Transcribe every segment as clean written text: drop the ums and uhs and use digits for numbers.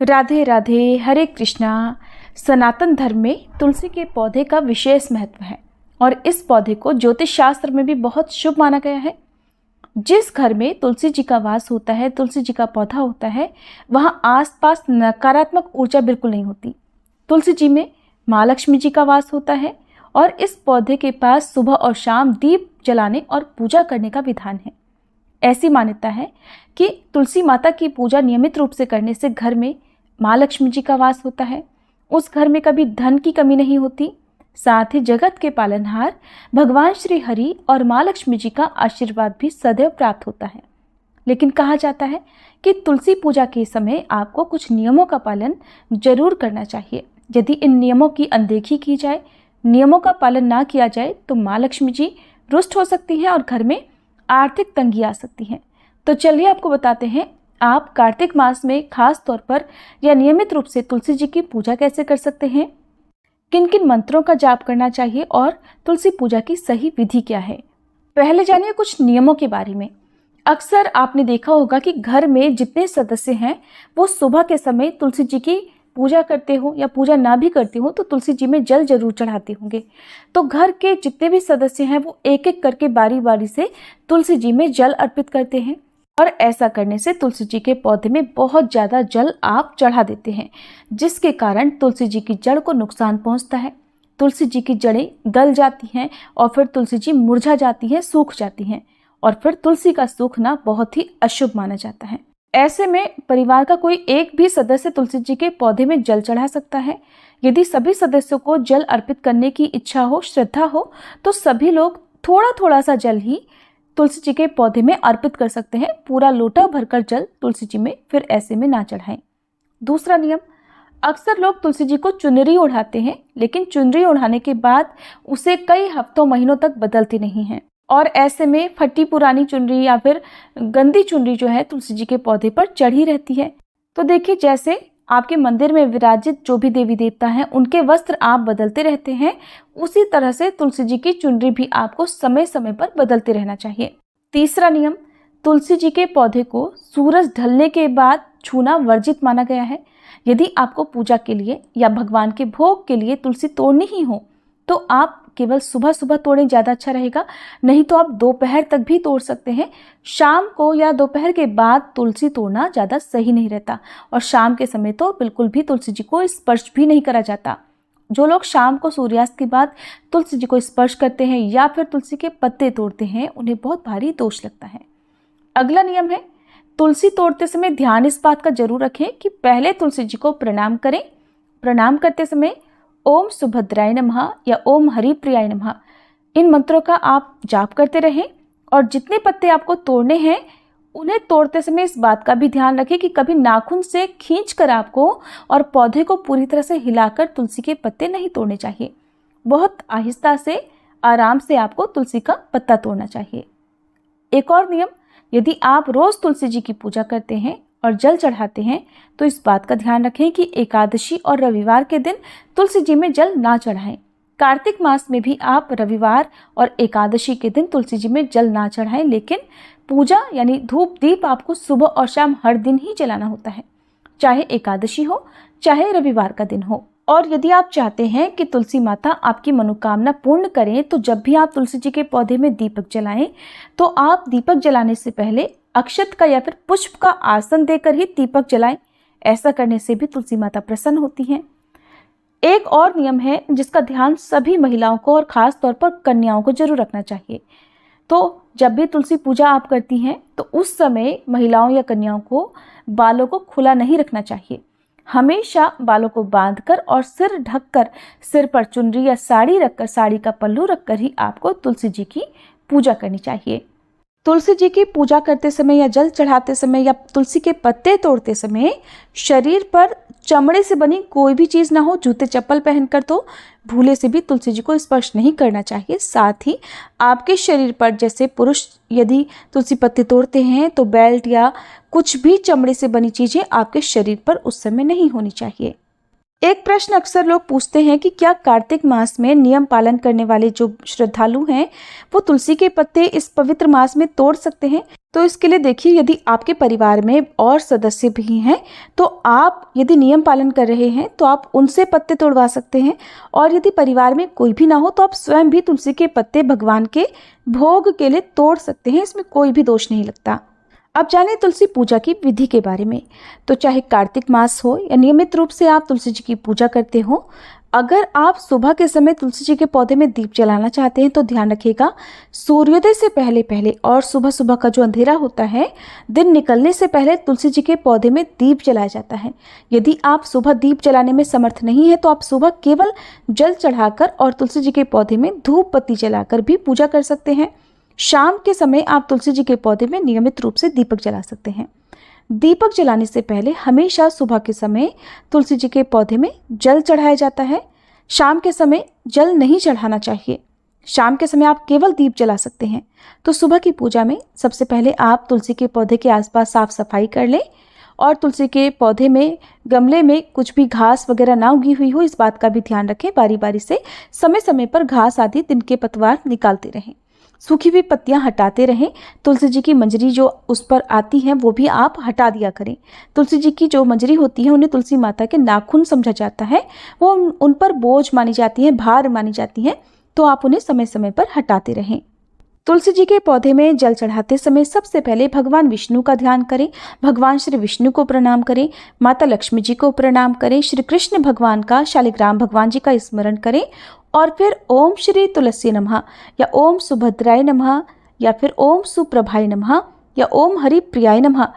राधे राधे। हरे कृष्णा। सनातन धर्म में तुलसी के पौधे का विशेष महत्व है और इस पौधे को ज्योतिष शास्त्र में भी बहुत शुभ माना गया है। जिस घर में तुलसी जी का वास होता है, तुलसी जी का पौधा होता है, वहां आसपास नकारात्मक ऊर्जा बिल्कुल नहीं होती। तुलसी जी में माँ लक्ष्मी जी का वास होता है और इस पौधे के पास सुबह और शाम दीप जलाने और पूजा करने का विधान है। ऐसी मान्यता है कि तुलसी माता की पूजा नियमित रूप से करने से घर में माँ लक्ष्मी जी का वास होता है, उस घर में कभी धन की कमी नहीं होती। साथ ही जगत के पालनहार भगवान श्री हरि और माँ लक्ष्मी जी का आशीर्वाद भी सदैव प्राप्त होता है। लेकिन कहा जाता है कि तुलसी पूजा के समय आपको कुछ नियमों का पालन जरूर करना चाहिए। यदि इन नियमों की अनदेखी की जाए, नियमों का पालन ना किया जाए, तो माँ लक्ष्मी जी रुष्ट हो सकती हैं और घर में आर्थिक तंगी आ सकती है। तो चलिए आपको बताते हैं आप कार्तिक मास में खास तौर पर या नियमित रूप से तुलसी जी की पूजा कैसे कर सकते हैं, किन किन मंत्रों का जाप करना चाहिए और तुलसी पूजा की सही विधि क्या है। पहले जानिए कुछ नियमों के बारे में। अक्सर आपने देखा होगा कि घर में जितने सदस्य हैं वो सुबह के समय तुलसी जी की पूजा करते हो या पूजा ना भी करते हो तो तुलसी जी में जल जरूर चढ़ाते होंगे। तो घर के जितने भी सदस्य हैं वो एक एक करके बारी बारी से तुलसी जी में जल अर्पित करते हैं और ऐसा करने से तुलसी जी के पौधे में बहुत ज़्यादा जल आप चढ़ा देते हैं, जिसके कारण तुलसी जी की जड़ को नुकसान पहुंचता है। तुलसी जी की जड़ें गल जाती हैं और फिर तुलसी जी मुरझा जाती हैं, सूख जाती हैं और फिर तुलसी का सूखना बहुत ही अशुभ माना जाता है। ऐसे में परिवार का कोई एक भी सदस्य तुलसी जी के पौधे में जल चढ़ा सकता है। यदि सभी सदस्यों को जल अर्पित करने की इच्छा हो, श्रद्धा हो, तो सभी लोग थोड़ा थोड़ा सा जल ही तुलसी जी के पौधे में अर्पित कर सकते हैं। पूरा लोटा भरकर जल तुलसी जी में फिर ऐसे में ना चढ़ाएं। दूसरा नियम, अक्सर लोग तुलसी जी को चुनरी ओढ़ाते हैं, लेकिन चुनरी ओढ़ाने के बाद उसे कई हफ्तों महीनों तक बदलते नहीं हैं और ऐसे में फटी पुरानी चुनरी या फिर गंदी चुनरी जो है तुलसी जी के पौधे पर चढ़ी रहती है। तो देखिए, जैसे आपके मंदिर में विराजित जो भी देवी देवता हैं उनके वस्त्र आप बदलते रहते हैं, उसी तरह से तुलसी जी की चुनरी भी आपको समय समय पर बदलते रहना चाहिए। तीसरा नियम, तुलसी जी के पौधे को सूरज ढलने के बाद छूना वर्जित माना गया है। यदि आपको पूजा के लिए या भगवान के भोग के लिए तुलसी तोड़नी ही हो तो आप केवल सुबह सुबह तोड़ें, ज़्यादा अच्छा रहेगा। नहीं तो आप दोपहर तक भी तोड़ सकते हैं। शाम को या दोपहर के बाद तुलसी तोड़ना ज़्यादा सही नहीं रहता और शाम के समय तो बिल्कुल भी तुलसी जी को स्पर्श भी नहीं करा जाता। जो लोग शाम को सूर्यास्त के बाद तुलसी जी को स्पर्श करते हैं या फिर तुलसी के पत्ते तोड़ते हैं, उन्हें बहुत भारी दोष लगता है। अगला नियम है, तुलसी तोड़ते समय ध्यान इस बात का जरूर रखें कि पहले तुलसी जी को प्रणाम करें। प्रणाम करते समय ओम सुभद्राय नमः या ओम हरिप्रियाय नमः इन मंत्रों का आप जाप करते रहें और जितने पत्ते आपको तोड़ने हैं उन्हें तोड़ते समय इस बात का भी ध्यान रखें कि कभी नाखून से खींचकर आपको और पौधे को पूरी तरह से हिलाकर तुलसी के पत्ते नहीं तोड़ने चाहिए। बहुत आहिस्ता से, आराम से आपको तुलसी का पत्ता तोड़ना चाहिए। एक और नियम, यदि आप रोज तुलसी जी की पूजा करते हैं और जल चढ़ाते हैं तो इस बात का ध्यान रखें कि एकादशी और रविवार के दिन तुलसी जी में जल ना चढ़ाएं। कार्तिक मास में भी आप रविवार और एकादशी के दिन तुलसी जी में जल ना चढ़ाएं, लेकिन पूजा यानी धूप दीप आपको सुबह और शाम हर दिन ही जलाना होता है, चाहे एकादशी हो चाहे रविवार का दिन हो। और यदि आप चाहते हैं कि तुलसी माता आपकी मनोकामना पूर्ण करें तो जब भी आप तुलसी जी के पौधे में दीपक जलाएं तो आप दीपक जलाने से पहले अक्षत का या फिर पुष्प का आसन देकर ही दीपक जलाएं। ऐसा करने से भी तुलसी माता प्रसन्न होती हैं। एक और नियम है जिसका ध्यान सभी महिलाओं को और खास तौर पर कन्याओं को जरूर रखना चाहिए। तो जब भी तुलसी पूजा आप करती हैं तो उस समय महिलाओं या कन्याओं को बालों को खुला नहीं रखना चाहिए। हमेशा बालों को बांधकर और सिर ढककर, सिर पर चुनरी या साड़ी रखकर, साड़ी का पल्लू रखकर ही आपको तुलसी जी की पूजा करनी चाहिए। तुलसी जी की पूजा करते समय या जल चढ़ाते समय या तुलसी के पत्ते तोड़ते समय शरीर पर चमड़े से बनी कोई भी चीज़ ना हो। जूते चप्पल पहनकर तो भूले से भी तुलसी जी को स्पर्श नहीं करना चाहिए। साथ ही आपके शरीर पर, जैसे पुरुष यदि तुलसी पत्ते तोड़ते हैं तो बेल्ट या कुछ भी चमड़े से बनी चीज़ें आपके शरीर पर उस समय नहीं होनी चाहिए। एक प्रश्न अक्सर लोग पूछते हैं कि क्या कार्तिक मास में नियम पालन करने वाले जो श्रद्धालु हैं वो तुलसी के पत्ते इस पवित्र मास में तोड़ सकते हैं। तो इसके लिए देखिए, यदि आपके परिवार में और सदस्य भी हैं तो आप यदि नियम पालन कर रहे हैं तो आप उनसे पत्ते तोड़वा सकते हैं, और यदि परिवार में कोई भी ना हो तो आप स्वयं भी तुलसी के पत्ते भगवान के भोग के लिए तोड़ सकते हैं। इसमें कोई भी दोष नहीं लगता। अब जानें तुलसी पूजा की विधि के बारे में। तो चाहे कार्तिक मास हो या नियमित रूप से आप तुलसी जी की पूजा करते हो, अगर आप सुबह के समय तुलसी जी के पौधे में दीप जलाना चाहते हैं तो ध्यान रखिएगा, सूर्योदय से पहले पहले और सुबह सुबह का जो अंधेरा होता है, दिन निकलने से पहले तुलसी जी के पौधे में दीप जलाया जाता है। यदि आप सुबह दीप जलाने में समर्थ नहीं है तो आप सुबह केवल जल चढ़ाकर और तुलसी जी के पौधे में धूप बत्ती जलाकर भी पूजा कर सकते हैं। शाम के समय आप तुलसी जी के पौधे में नियमित रूप से दीपक जला सकते हैं। दीपक जलाने से पहले हमेशा सुबह के समय तुलसी जी के पौधे में जल चढ़ाया जाता है। शाम के समय जल नहीं चढ़ाना चाहिए। शाम के समय आप केवल दीप जला सकते हैं। तो सुबह की पूजा में सबसे पहले आप तुलसी के पौधे के आसपास साफ सफाई कर लें, और तुलसी के पौधे में गमले में कुछ भी घास वगैरह ना उगी हुई हो, इस बात का भी ध्यान रखें। बारी बारी से समय समय पर घास आदि तिनके पतवार निकालते रहें, सूखी हुई पत्तियां हटाते रहें। तुलसी जी की मंजरी जो उस पर आती है वो भी आप हटा दिया करें। तुलसी जी की जो मंजरी होती है उन्हें तुलसी माता के नाखून समझा जाता है, वो उन पर बोझ मानी जाती है, भार मानी जाती है, तो आप उन्हें समय समय पर हटाते रहें। तुलसी जी के पौधे में जल चढ़ाते समय सबसे पहले भगवान विष्णु का ध्यान करें, भगवान श्री विष्णु को प्रणाम करें, माता लक्ष्मी जी को प्रणाम करें, श्री कृष्ण भगवान का, शालिग्राम भगवान जी का स्मरण करें, और फिर ओम श्री तुलसी नमः या ओम सुभद्राय नमः या फिर ओम सुप्रभाय नमः या ओम हरि प्रियाय नमः,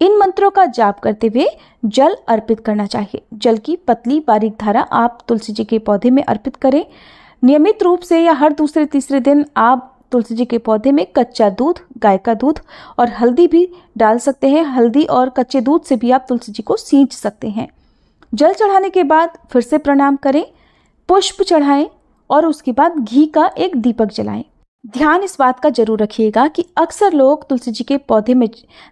इन मंत्रों का जाप करते हुए जल अर्पित करना चाहिए। जल की पतली बारीक धारा आप तुलसी जी के पौधे में अर्पित करें। नियमित रूप से या हर दूसरे तीसरे दिन आप तुलसी जी के पौधे में कच्चा दूध, गाय का दूध और हल्दी भी डाल सकते हैं। हल्दी और कच्चे दूध से भी आप तुलसी जी को सींच सकते हैं। जल चढ़ाने के बाद फिर से प्रणाम करें, पुष्प चढ़ाएं और उसके बाद घी का एक दीपक जलाएं। ध्यान इस बात का जरूर रखिएगा कि अक्सर लोग तुलसी जी के पौधे में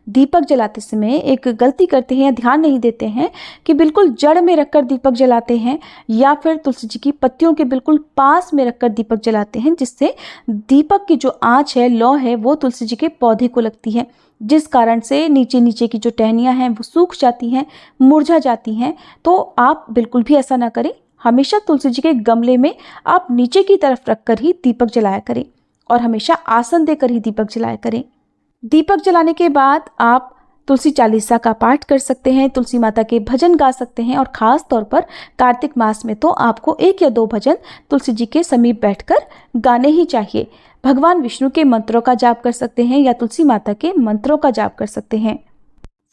दीपक जलाते समय एक गलती करते हैं या ध्यान नहीं देते हैं कि बिल्कुल जड़ में रखकर दीपक जलाते हैं, या फिर तुलसी जी की पत्तियों के बिल्कुल पास में रखकर दीपक जलाते हैं, जिससे दीपक की जो आंच है, लौ है, वो तुलसी जी के पौधे को लगती है, जिस कारण से नीचे नीचे की जो टहनियाँ हैं वो सूख जाती हैं, मुरझा जाती हैं। तो आप बिल्कुल भी ऐसा ना करें। हमेशा तुलसी जी के गमले में आप नीचे की तरफ रखकर ही दीपक जलाया करें, और हमेशा आसन देकर ही दीपक जलाया करें। दीपक जलाने के बाद आप तुलसी चालीसा का पाठ कर सकते हैं, तुलसी माता के भजन गा सकते हैं, और ख़ास तौर पर कार्तिक मास में तो आपको 1 या 2 भजन तुलसी जी के समीप बैठकर गाने ही चाहिए। भगवान विष्णु के मंत्रों का जाप कर सकते हैं या तुलसी माता के मंत्रों का जाप कर सकते हैं।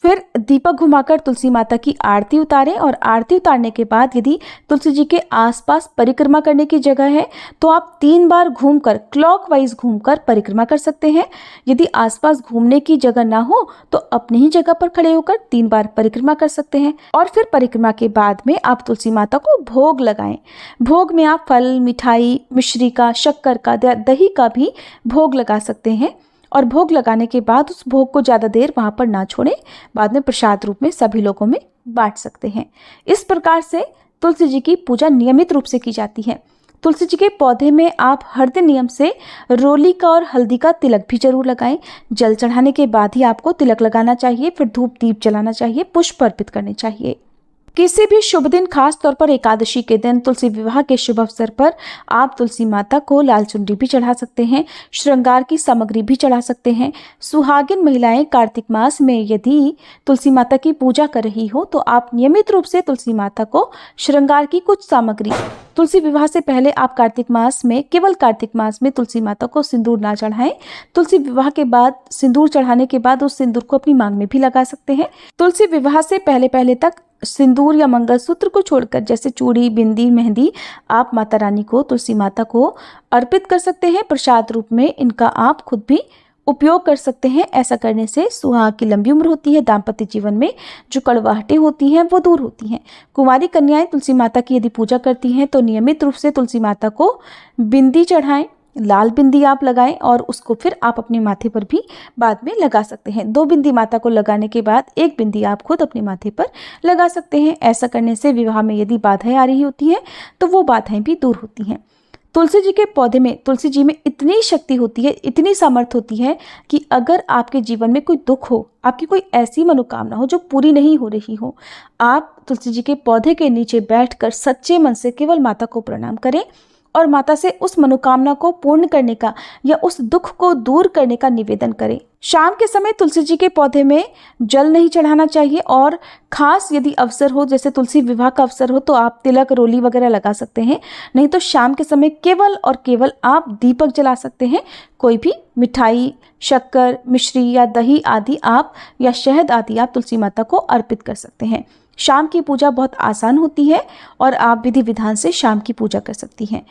फिर दीपक घुमाकर तुलसी माता की आरती उतारें, और आरती उतारने के बाद यदि तुलसी जी के आसपास परिक्रमा करने की जगह है तो आप 3 बार घूमकर, क्लॉकवाइज घूमकर परिक्रमा कर सकते हैं। यदि आसपास घूमने की जगह ना हो तो अपनी ही जगह पर खड़े होकर 3 बार परिक्रमा कर सकते हैं। और फिर परिक्रमा के बाद में आप तुलसी माता को भोग लगाएं। भोग में आप फल, मिठाई, मिश्री का, शक्कर का, दही का भी भोग लगा सकते हैं, और भोग लगाने के बाद उस भोग को ज़्यादा देर वहाँ पर ना छोड़ें, बाद में प्रसाद रूप में सभी लोगों में बांट सकते हैं। इस प्रकार से तुलसी जी की पूजा नियमित रूप से की जाती है। तुलसी जी के पौधे में आप हर दिन नियम से रोली का और हल्दी का तिलक भी जरूर लगाएं। जल चढ़ाने के बाद ही आपको तिलक लगाना चाहिए, फिर धूप दीप जलाना चाहिए, पुष्प अर्पित करने चाहिए। किसी भी शुभ दिन, खास तौर पर एकादशी के दिन, तुलसी विवाह के शुभ अवसर पर आप तुलसी माता को लाल चुनरी भी चढ़ा सकते हैं, श्रृंगार की सामग्री भी चढ़ा सकते हैं। सुहागिन महिलाएं कार्तिक मास में यदि तुलसी माता की पूजा कर रही हो तो आप नियमित रूप से तुलसी माता को श्रृंगार की कुछ सामग्री, तुलसी विवाह से पहले आप कार्तिक मास में, केवल कार्तिक मास में तुलसी माता को सिंदूर ना चढ़ाएं। तुलसी विवाह के बाद सिंदूर चढ़ाने के बाद उस सिंदूर को अपनी मांग में भी लगा सकते हैं। तुलसी विवाह से पहले पहले तक सिंदूर या मंगलसूत्र को छोड़कर, जैसे चूड़ी, बिंदी, मेहंदी, आप माता रानी को, तुलसी माता को अर्पित कर सकते हैं। प्रसाद रूप में इनका आप खुद भी उपयोग कर सकते हैं। ऐसा करने से सुहाग की लंबी उम्र होती है, दाम्पत्य जीवन में जो कड़वाहटें होती हैं वो दूर होती हैं। कुंवारी कन्याएं तुलसी माता की यदि पूजा करती हैं तो नियमित रूप से तुलसी माता को बिंदी चढ़ाएं, लाल बिंदी आप लगाएं और उसको फिर आप अपने माथे पर भी बाद में लगा सकते हैं। 2 बिंदी माता को लगाने के बाद 1 बिंदी आप खुद अपने माथे पर लगा सकते हैं। ऐसा करने से विवाह में यदि बाधाएं आ रही होती हैं तो वो बाधाएं भी दूर होती हैं। तुलसी जी के पौधे में, तुलसी जी में इतनी शक्ति होती है, इतनी सामर्थ्य होती है कि अगर आपके जीवन में कोई दुख हो, आपकी कोई ऐसी मनोकामना हो जो पूरी नहीं हो रही हो, आप तुलसी जी के पौधे के नीचे बैठकर सच्चे मन से केवल माता को प्रणाम करें और माता से उस मनोकामना को पूर्ण करने का या उस दुख को दूर करने का निवेदन करें। शाम के समय तुलसी जी के पौधे में जल नहीं चढ़ाना चाहिए और खास यदि अवसर हो, जैसे तुलसी विवाह का अवसर हो, तो आप तिलक, रोली वगैरह लगा सकते हैं। नहीं तो शाम के समय केवल और केवल आप दीपक जला सकते हैं। कोई भी मिठाई, शक्कर, मिश्री या दही आदि आप या शहद आदि आप तुलसी माता को अर्पित कर सकते हैं। शाम की पूजा बहुत आसान होती है और आप विधि विधान से शाम की पूजा कर सकती हैं।